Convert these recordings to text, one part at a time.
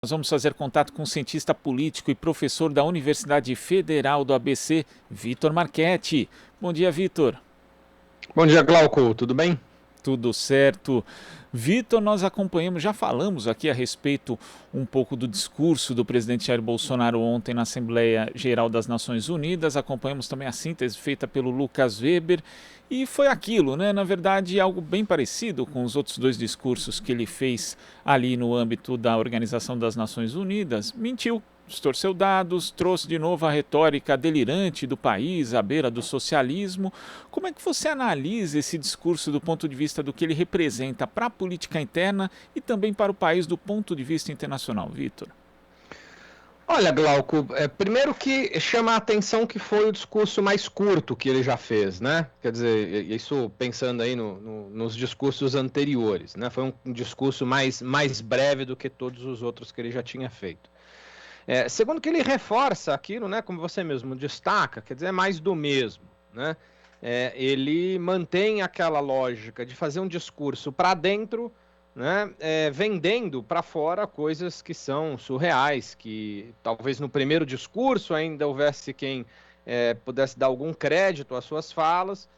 Nós vamos fazer contato com o cientista político e professor da Universidade Federal do ABC, Vitor Marchetti. Bom dia, Vitor. Bom dia, Glauco. Tudo bem? Tudo certo? Vitor, nós acompanhamos, já falamos aqui a respeito um pouco do discurso do presidente Jair Bolsonaro ontem na Assembleia Geral das Nações Unidas, acompanhamos também a síntese feita pelo Lucas Weber, e foi aquilo, né? Na verdade, algo bem parecido com os outros dois discursos que ele fez ali no âmbito da Organização das Nações Unidas. Mentiu, distorceu dados, trouxe de novo a retórica delirante do país à beira do socialismo. Como é que você analisa esse discurso do ponto de vista do que ele representa para a política interna e também para o país do ponto de vista internacional, Vitor? Olha, Glauco, primeiro que chama a atenção que foi o discurso mais curto que ele já fez, né? Quer dizer, isso pensando aí nos discursos anteriores, né? Foi um discurso mais breve do que todos os outros que ele já tinha feito. Segundo que ele reforça aquilo, né? Como você mesmo destaca, quer dizer, é mais do mesmo, né? Ele mantém aquela lógica de fazer um discurso para dentro, né, vendendo para fora coisas que são surreais, que talvez no primeiro discurso ainda houvesse quem pudesse dar algum crédito às suas falas,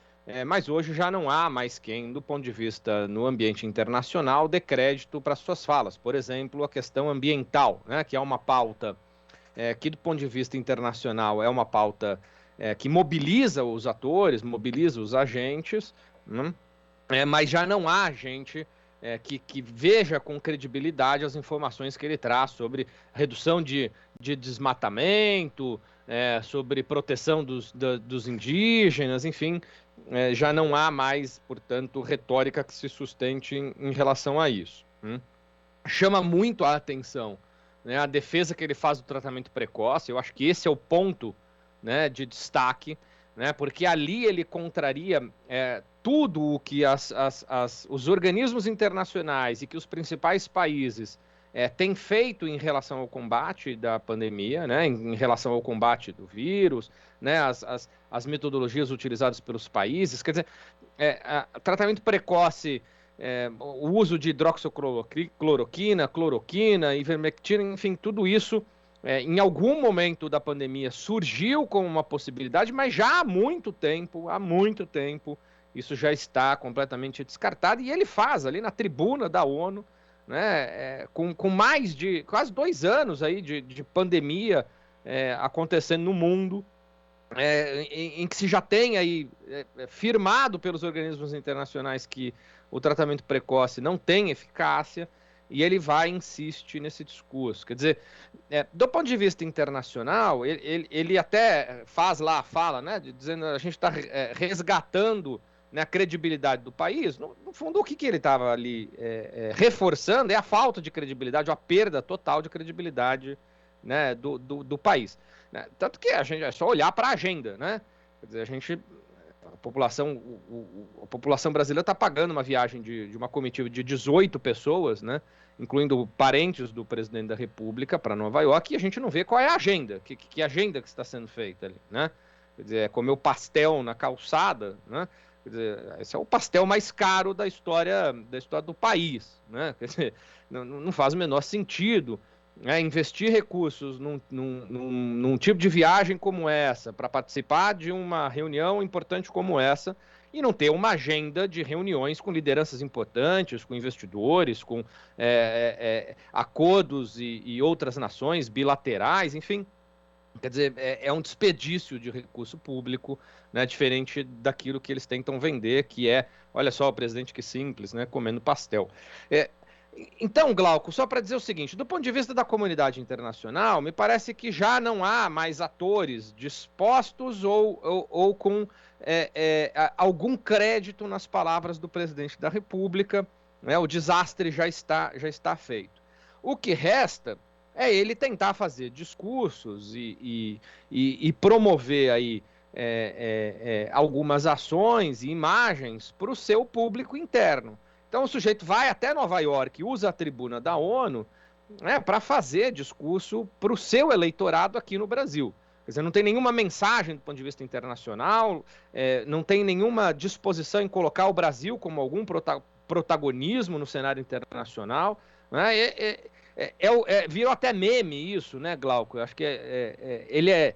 mas hoje já não há mais quem, do ponto de vista no ambiente internacional, dê crédito para suas falas. Por exemplo, a questão ambiental, né, que é uma pauta que, do ponto de vista internacional, é uma pauta que mobiliza os atores, mobiliza os agentes, né? Mas já não há gente que veja com credibilidade as informações que ele traz sobre redução de desmatamento, sobre proteção dos indígenas, enfim, já não há mais, portanto, retórica que se sustente em relação a isso. Chama muito a atenção, né, a defesa que ele faz do tratamento precoce. Eu acho que esse é o ponto, né, de destaque, né, porque ali ele contraria tudo o que os organismos internacionais e que os principais países têm feito em relação ao combate da pandemia, né, em relação ao combate do vírus, né, as metodologias utilizadas pelos países. Quer dizer, tratamento precoce, o uso de hidroxicloroquina, cloroquina, ivermectina, enfim, tudo isso, em algum momento da pandemia surgiu como uma possibilidade, mas já há muito tempo, isso já está completamente descartado, e ele faz ali na tribuna da ONU, né, com mais de quase 2 anos aí de pandemia acontecendo no mundo, em que se já tem aí firmado pelos organismos internacionais que o tratamento precoce não tem eficácia, e ele vai e insiste nesse discurso. Quer dizer, do ponto de vista internacional, ele até fala, né, dizendo que a gente está resgatando, né, a credibilidade do país. No fundo, o que ele estava ali reforçando é a falta de credibilidade, ou a perda total de credibilidade, né, do país. Né? Tanto que a gente é só olhar para a agenda, né? Quer dizer, a população brasileira está pagando uma viagem de uma comitiva de 18 pessoas, né, incluindo parentes do presidente da República, para Nova York, e a gente não vê qual é a agenda, que agenda que está sendo feita ali, né? Quer dizer, comer o pastel na calçada, né? Quer dizer, esse é o pastel mais caro da história do país, né? Quer dizer, não faz o menor sentido investir recursos num tipo de viagem como essa, para participar de uma reunião importante como essa, e não ter uma agenda de reuniões com lideranças importantes, com investidores, com acordos e outras nações bilaterais, enfim. Quer dizer, um desperdício de recurso público, né, diferente daquilo que eles tentam vender, que olha só, o presidente que simples, né, comendo pastel. É, então, Glauco, só para dizer o seguinte, do ponto de vista da comunidade internacional, me parece que já não há mais atores dispostos ou com algum crédito nas palavras do presidente da República, né? O desastre já está feito. O que resta é ele tentar fazer discursos e promover aí algumas ações e imagens para o seu público interno. Então o sujeito vai até Nova York, usa a tribuna da ONU, né, para fazer discurso para o seu eleitorado aqui no Brasil. Quer dizer, não tem nenhuma mensagem do ponto de vista internacional, não tem nenhuma disposição em colocar o Brasil como algum protagonismo no cenário internacional, né? virou até meme isso, né, Glauco? Eu acho que é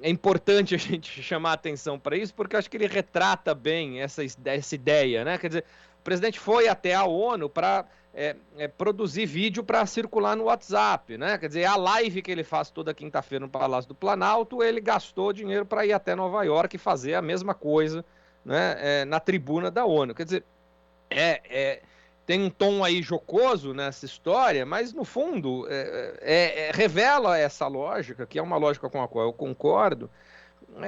importante a gente chamar a atenção para isso, porque eu acho que ele retrata bem essa ideia, né? Quer dizer, o presidente foi até a ONU para produzir vídeo para circular no WhatsApp, né? Quer dizer, a live que ele faz toda quinta-feira no Palácio do Planalto, ele gastou dinheiro para ir até Nova York e fazer a mesma coisa, né, na tribuna da ONU. Quer dizer, tem um tom aí jocoso nessa história, mas no fundo revela essa lógica, que é uma lógica com a qual eu concordo,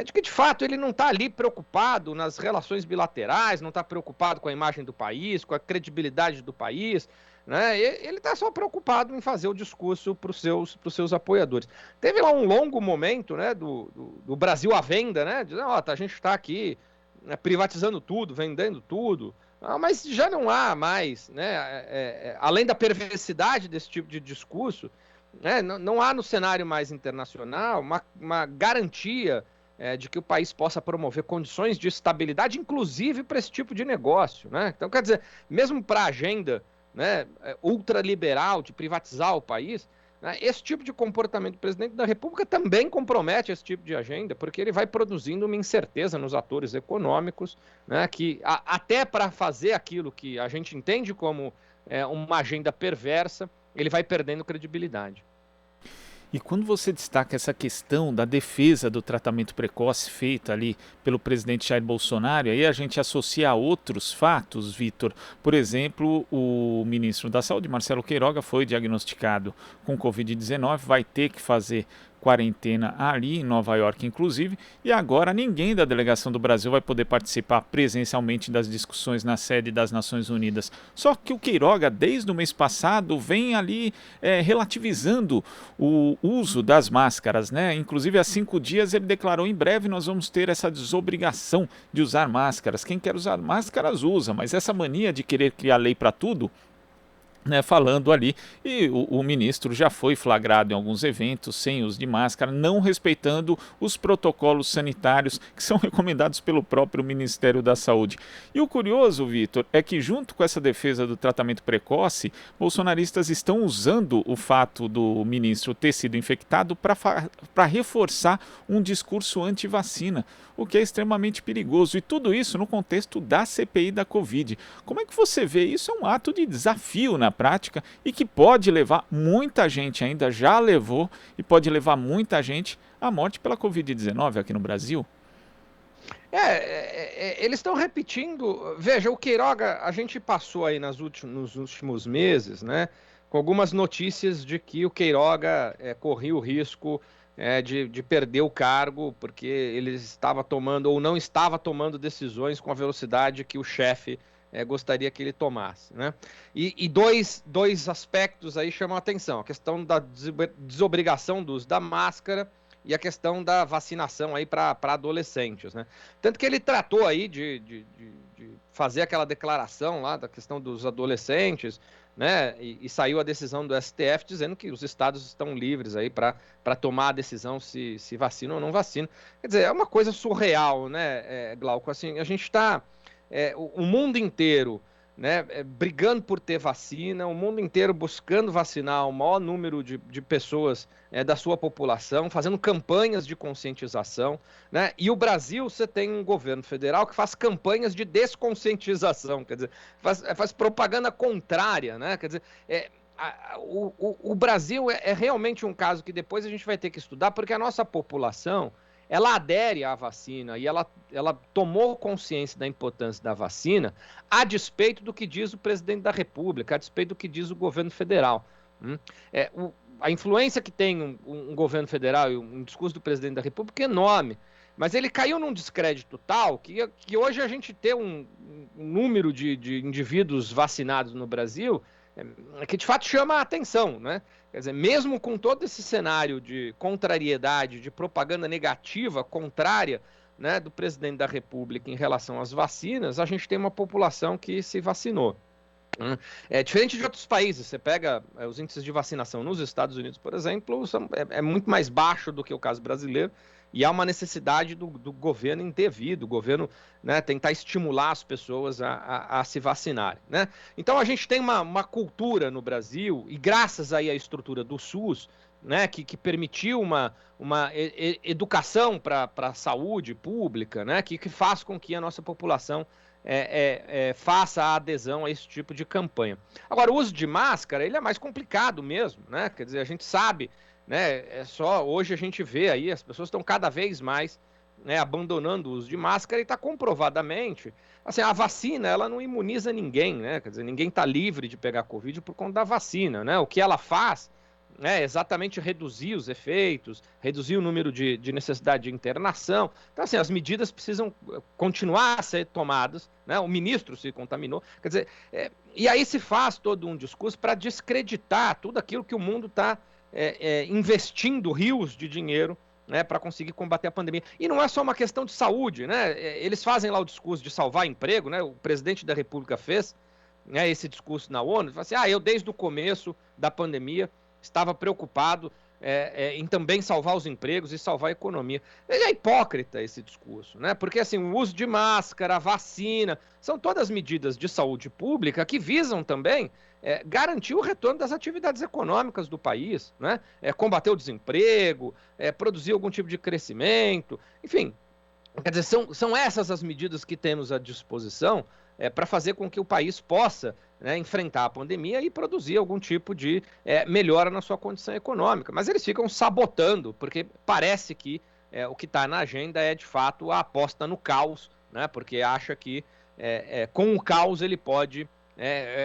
de que de fato ele não está ali preocupado nas relações bilaterais, não está preocupado com a imagem do país, com a credibilidade do país, né? Ele está só preocupado em fazer o discurso para os seus apoiadores. Teve lá um longo momento, né, do Brasil à venda, né, dizendo, a gente está aqui, né, privatizando tudo, vendendo tudo. Mas já não há mais, né, além da perversidade desse tipo de discurso, né, não há no cenário mais internacional uma garantia de que o país possa promover condições de estabilidade, inclusive para esse tipo de negócio, né? Então, quer dizer, mesmo para a agenda, né, ultraliberal de privatizar o país, né, esse tipo de comportamento do presidente da República também compromete esse tipo de agenda, porque ele vai produzindo uma incerteza nos atores econômicos, né, que até para fazer aquilo que a gente entende como uma agenda perversa, ele vai perdendo credibilidade. E quando você destaca essa questão da defesa do tratamento precoce feita ali pelo presidente Jair Bolsonaro, aí a gente associa a outros fatos, Vitor. Por exemplo, o ministro da Saúde, Marcelo Queiroga, foi diagnosticado com Covid-19, vai ter que fazer quarentena ali em Nova York, inclusive, e agora ninguém da delegação do Brasil vai poder participar presencialmente das discussões na sede das Nações Unidas. Só que o Queiroga, desde o mês passado, vem ali relativizando o uso das máscaras, né? Inclusive, há 5 dias ele declarou: em breve nós vamos ter essa desobrigação de usar máscaras. Quem quer usar máscaras usa, mas essa mania de querer criar lei para tudo, né, falando ali, e o ministro já foi flagrado em alguns eventos sem uso de máscara, não respeitando os protocolos sanitários que são recomendados pelo próprio Ministério da Saúde. E o curioso, Vitor, é que junto com essa defesa do tratamento precoce, bolsonaristas estão usando o fato do ministro ter sido infectado para reforçar um discurso anti-vacina, o que é extremamente perigoso, e tudo isso no contexto da CPI da Covid. Como é que você vê isso? É um ato de desafio na prática e que pode levar muita gente, ainda já levou e pode levar muita gente à morte pela Covid-19 aqui no Brasil. Eles estão repetindo. Veja, o Queiroga, a gente passou aí nos últimos meses, né, com algumas notícias de que o Queiroga corria o risco de perder o cargo, porque ele estava tomando ou não estava tomando decisões com a velocidade que o chefe gostaria que ele tomasse, né? E dois aspectos aí chamam a atenção: a questão da desobrigação do uso da máscara e a questão da vacinação aí para adolescentes, né? Tanto que ele tratou aí de fazer aquela declaração lá da questão dos adolescentes, né? E saiu a decisão do STF dizendo que os estados estão livres aí para tomar a decisão se vacina ou não vacina. Quer dizer, é uma coisa surreal, né, Glauco? Assim, a gente está o mundo inteiro, né, brigando por ter vacina, o mundo inteiro buscando vacinar o maior número de pessoas da sua população, fazendo campanhas de conscientização, né? E o Brasil, você tem um governo federal que faz campanhas de desconscientização, quer dizer, faz propaganda contrária, né? Quer dizer, o Brasil é realmente um caso que depois a gente vai ter que estudar, porque a nossa população, ela adere à vacina e ela tomou consciência da importância da vacina a despeito do que diz o presidente da República, a despeito do que diz o governo federal. A influência que tem um governo federal e um discurso do presidente da República é enorme, mas ele caiu num descrédito tal que hoje a gente tem um número de indivíduos vacinados no Brasil que de fato chama a atenção, né? Quer dizer, mesmo com todo esse cenário de contrariedade, de propaganda negativa, contrária, né, do presidente da República em relação às vacinas, a gente tem uma população que se vacinou. É diferente de outros países. Você pega os índices de vacinação nos Estados Unidos, por exemplo, é muito mais baixo do que o caso brasileiro, e há uma necessidade do governo intervir, do governo, né, tentar estimular as pessoas a se vacinarem, né? Então a gente tem uma cultura no Brasil, e graças aí à estrutura do SUS, né, que permitiu uma educação para a saúde pública, né, que faz com que a nossa população faça a adesão a esse tipo de campanha. Agora, o uso de máscara, ele é mais complicado mesmo, né? Quer dizer, a gente sabe, né? Hoje a gente vê aí, as pessoas estão cada vez mais, né, abandonando o uso de máscara, e está comprovadamente, assim, a vacina, ela não imuniza ninguém, né? Quer dizer, ninguém está livre de pegar Covid por conta da vacina, né? O que ela faz é exatamente reduzir os efeitos, reduzir o número de necessidade de internação. Então, assim, as medidas precisam continuar a ser tomadas, né? O ministro se contaminou, quer dizer, e aí se faz todo um discurso para descreditar tudo aquilo que o mundo está investindo rios de dinheiro, né, para conseguir combater a pandemia. E não é só uma questão de saúde, né? Eles fazem lá o discurso de salvar emprego, né? O presidente da República fez, né, esse discurso na ONU, fala assim, eu desde o começo da pandemia estava preocupado em também salvar os empregos e salvar a economia. É hipócrita esse discurso, né? Porque assim, o uso de máscara, a vacina, são todas medidas de saúde pública que visam também garantir o retorno das atividades econômicas do país, né? Combater o desemprego, produzir algum tipo de crescimento, enfim. Quer dizer, são essas as medidas que temos à disposição para fazer com que o país possa, né, enfrentar a pandemia e produzir algum tipo de melhora na sua condição econômica. Mas eles ficam sabotando, porque parece que o que está na agenda é, de fato, a aposta no caos, né, porque acha que com o caos ele pode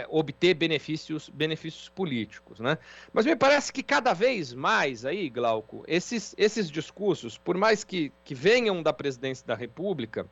obter benefícios políticos, né? Mas me parece que cada vez mais aí, Glauco, esses discursos, por mais que venham da presidência da República,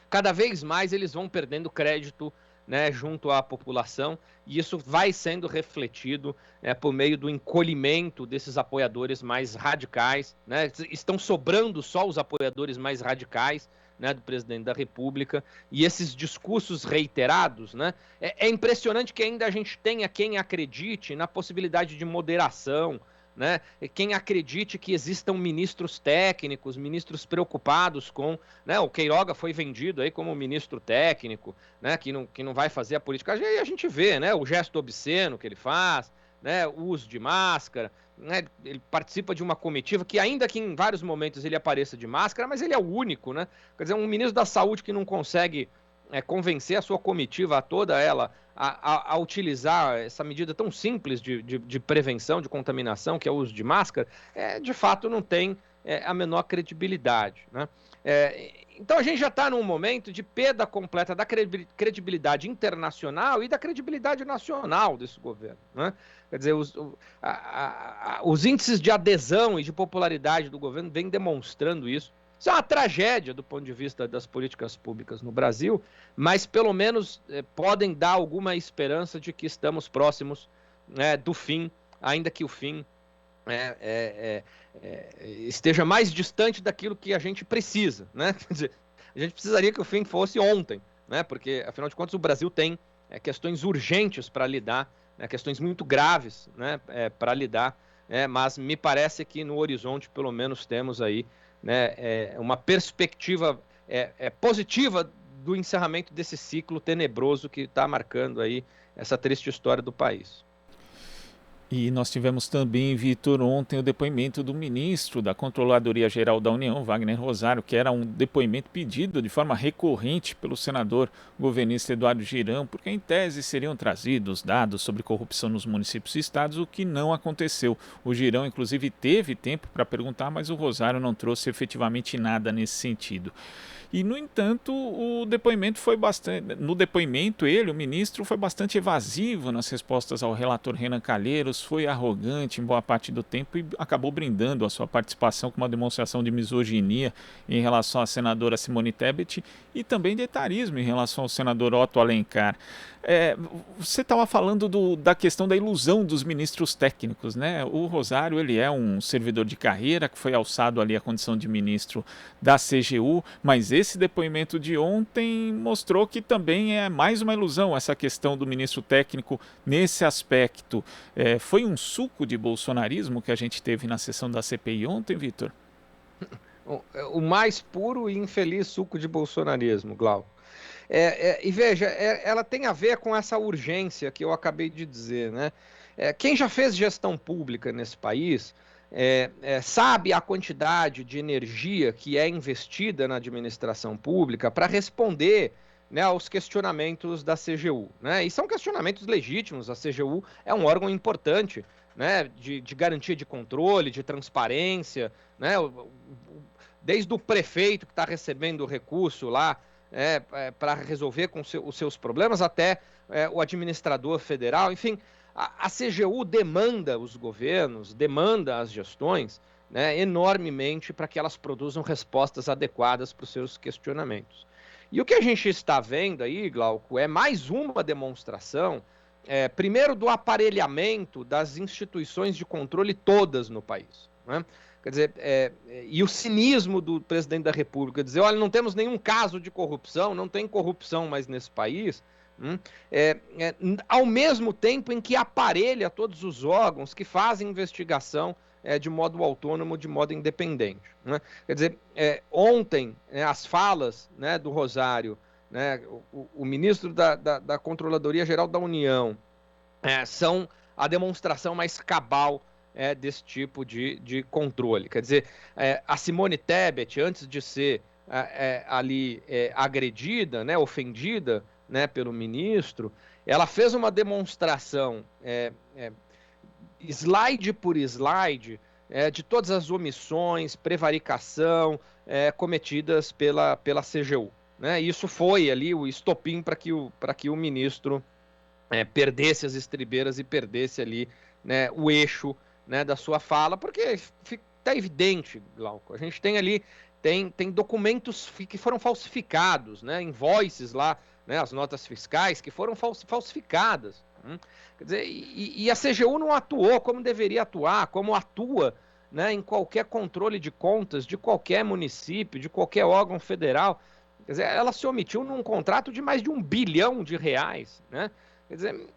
cada vez mais eles vão perdendo crédito, né, junto à população, e isso vai sendo refletido por meio do encolhimento desses apoiadores mais radicais, né? Estão sobrando só os apoiadores mais radicais, né, do presidente da República, e esses discursos reiterados, né? É impressionante que ainda a gente tenha quem acredite na possibilidade de moderação, né? Quem acredite que existam ministros técnicos, ministros preocupados com, né? O Queiroga foi vendido aí como ministro técnico, né? Que não vai fazer a política. Aí a gente vê, né? O gesto obsceno que ele faz, né? O uso de máscara, né? Ele participa de uma comitiva que, ainda que em vários momentos ele apareça de máscara, mas ele é o único, né? Quer dizer, um ministro da Saúde que não consegue convencer a sua comitiva toda ela a utilizar essa medida tão simples de prevenção de contaminação, que é o uso de máscara, de fato não tem a menor credibilidade, né? Então a gente já está num momento de perda completa da credibilidade internacional e da credibilidade nacional desse governo, né? Quer dizer, os índices de adesão e de popularidade do governo vêm demonstrando isso. Isso é uma tragédia do ponto de vista das políticas públicas no Brasil, mas pelo menos podem dar alguma esperança de que estamos próximos, né, do fim, ainda que o fim esteja mais distante daquilo que a gente precisa, né? Quer dizer, a gente precisaria que o fim fosse ontem, né? Porque, afinal de contas, o Brasil tem questões urgentes para lidar, né? Questões muito graves, né, para lidar, mas me parece que no horizonte, pelo menos, temos aí, né, uma perspectiva positiva do encerramento desse ciclo tenebroso que está marcando aí essa triste história do país. E nós tivemos também, Vitor, ontem o depoimento do ministro da Controladoria Geral da União, Wagner Rosário, que era um depoimento pedido de forma recorrente pelo senador governista Eduardo Girão, porque em tese seriam trazidos dados sobre corrupção nos municípios e estados, o que não aconteceu. O Girão, inclusive, teve tempo para perguntar, mas o Rosário não trouxe efetivamente nada nesse sentido. E, no entanto, o depoimento foi bastante. No depoimento, o ministro, foi bastante evasivo nas respostas ao relator Renan Calheiros, foi arrogante em boa parte do tempo e acabou brindando a sua participação com uma demonstração de misoginia em relação à senadora Simone Tebet e também de etarismo em relação ao senador Otto Alencar. Você estava falando da questão da ilusão dos ministros técnicos, né? O Rosário, ele é um servidor de carreira que foi alçado ali à condição de ministro da CGU, mas esse depoimento de ontem mostrou que também é mais uma ilusão essa questão do ministro técnico nesse aspecto. Foi um suco de bolsonarismo que a gente teve na sessão da CPI ontem, Vitor? O mais puro e infeliz suco de bolsonarismo, Glauco. E veja, ela tem a ver com essa urgência que eu acabei de dizer, né? Quem já fez gestão pública nesse país sabe a quantidade de energia que é investida na administração pública para responder, né, aos questionamentos da CGU, né? E são questionamentos legítimos. A CGU é um órgão importante, né, de garantia de controle, de transparência, né? Desde o prefeito que está recebendo o recurso lá para resolver com os seus problemas, até o administrador federal. Enfim, a CGU demanda os governos, demanda as gestões, né, enormemente para que elas produzam respostas adequadas para os seus questionamentos. E o que a gente está vendo aí, Glauco, é mais uma demonstração, primeiro, do aparelhamento das instituições de controle todas no país, né? Quer dizer, e o cinismo do presidente da República, dizer, olha, não temos nenhum caso de corrupção, não tem corrupção mais nesse país, ao mesmo tempo em que aparelha todos os órgãos que fazem investigação de modo autônomo, de modo independente, né? Quer dizer, ontem, as falas, né, do Rosário, né, o ministro da Controladoria Geral da União, são a demonstração mais cabal desse tipo de controle. Quer dizer, a Simone Tebet, antes de ser ali agredida, né, ofendida, né, pelo ministro, ela fez uma demonstração slide por slide de todas as omissões, prevaricação cometidas pela CGU, né? Isso foi ali o estopim para que o ministro perdesse as estribeiras e perdesse ali, né, o eixo, né, da sua fala, porque está evidente, Glauco, a gente tem ali, tem documentos que foram falsificados, né, invoices lá, né, as notas fiscais que foram falsificadas. Quer dizer, e a CGU não atuou como deveria atuar, como atua, né, em qualquer controle de contas de qualquer município, de qualquer órgão federal. Quer dizer, ela se omitiu num contrato de mais de R$1 bilhão, né? Quer dizer,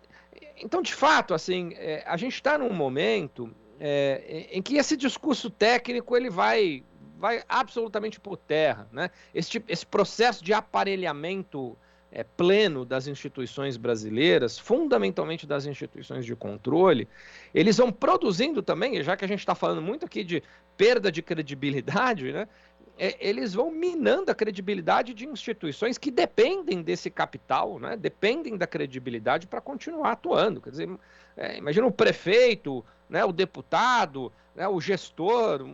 então, de fato, assim, a gente está num momento em que esse discurso técnico ele vai absolutamente por terra, né? Esse processo de aparelhamento pleno das instituições brasileiras, fundamentalmente das instituições de controle, eles vão produzindo também, já que a gente está falando muito aqui de perda de credibilidade, né? Eles vão minando a credibilidade de instituições que dependem desse capital, né? Dependem da credibilidade para continuar atuando. Quer dizer, imagina o prefeito, né? O deputado, né? O gestor,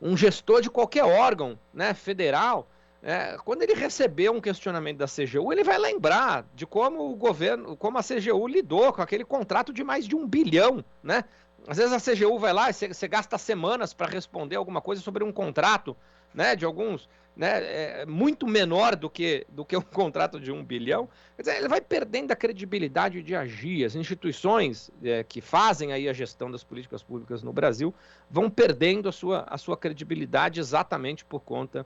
um gestor de qualquer órgão, né? Federal, quando ele receber um questionamento da CGU, ele vai lembrar de como o governo, como a CGU lidou com aquele contrato de mais de R$1 bilhão, né? Às vezes a CGU vai lá e você gasta semanas para responder alguma coisa sobre um contrato, né, de alguns, né, muito menor do que um contrato de R$1 bilhão. Quer dizer, ele vai perdendo a credibilidade de agir. As instituições que fazem aí a gestão das políticas públicas no Brasil vão perdendo a sua credibilidade exatamente por conta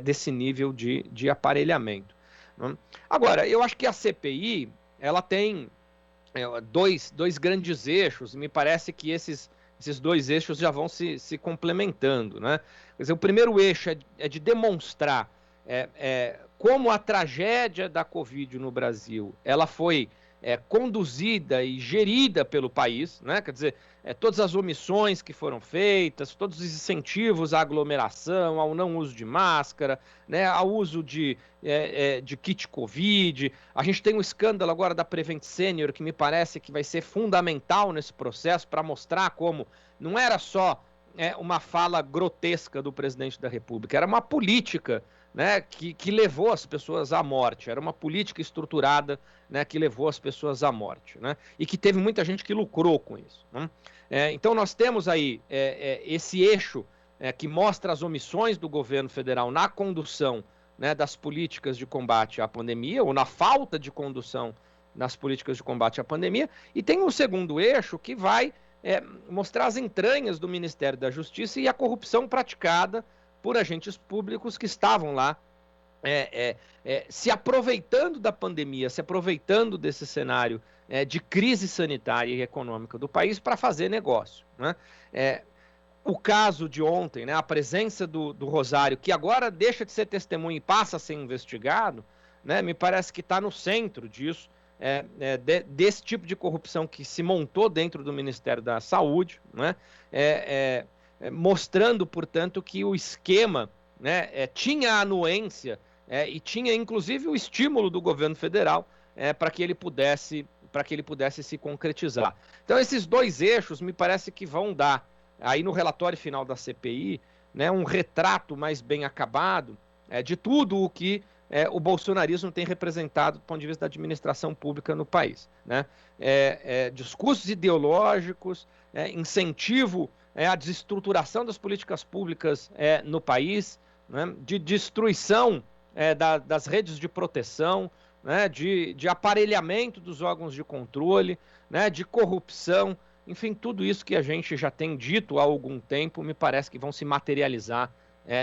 desse nível de aparelhamento, né? Agora, eu acho que a CPI, ela tem dois grandes eixos, e me parece que esses dois eixos já vão se complementando, né? Quer dizer, o primeiro eixo é de demonstrar como a tragédia da Covid no Brasil ela foi conduzida e gerida pelo país, né? Quer dizer, todas as omissões que foram feitas, todos os incentivos à aglomeração, ao não uso de máscara, né? Ao uso de kit Covid. A gente tem um escândalo agora da Prevent Senior, que me parece que vai ser fundamental nesse processo para mostrar como não era só uma fala grotesca do presidente da República, era uma política, né, que levou as pessoas à morte, era uma política estruturada, né, que levou as pessoas à morte, né, e que teve muita gente que lucrou com isso, né? Então nós temos aí esse eixo que mostra as omissões do governo federal na condução né, das políticas de combate à pandemia, ou na falta de condução nas políticas de combate à pandemia, e tem um segundo eixo que vai mostrar as entranhas do Ministério da Justiça e a corrupção praticada por agentes públicos que estavam lá se aproveitando da pandemia, se aproveitando desse cenário de crise sanitária e econômica do país para fazer negócio, né? O caso de ontem, né, a presença do Rosário, que agora deixa de ser testemunha e passa a ser investigado, né, me parece que está no centro disso, desse tipo de corrupção que se montou dentro do Ministério da Saúde, né, mostrando, portanto, que o esquema, né, tinha a anuência e tinha, inclusive, o estímulo do governo federal para que ele pudesse se concretizar. Então, esses dois eixos me parece que vão dar, aí no relatório final da CPI, né, um retrato mais bem acabado de tudo o que o bolsonarismo tem representado do ponto de vista da administração pública no país, né? Discursos ideológicos, incentivo à desestruturação das políticas públicas no país, né? De destruição das redes de proteção, né? De aparelhamento dos órgãos de controle, né? De corrupção, enfim, tudo isso que a gente já tem dito há algum tempo, me parece que vão se materializar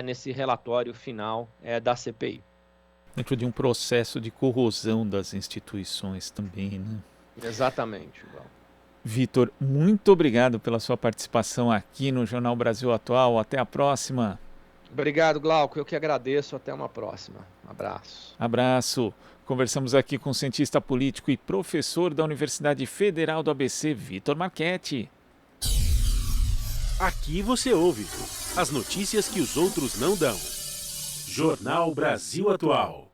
nesse relatório final da CPI. Dentro de um processo de corrosão das instituições também, né? Exatamente, Val. Vitor, muito obrigado pela sua participação aqui no Jornal Brasil Atual. Até a próxima. Obrigado, Glauco. Eu que agradeço. Até uma próxima. Abraço. Abraço. Conversamos aqui com o cientista político e professor da Universidade Federal do ABC, Vitor Marchetti. Aqui você ouve as notícias que os outros não dão. Jornal Brasil Atual.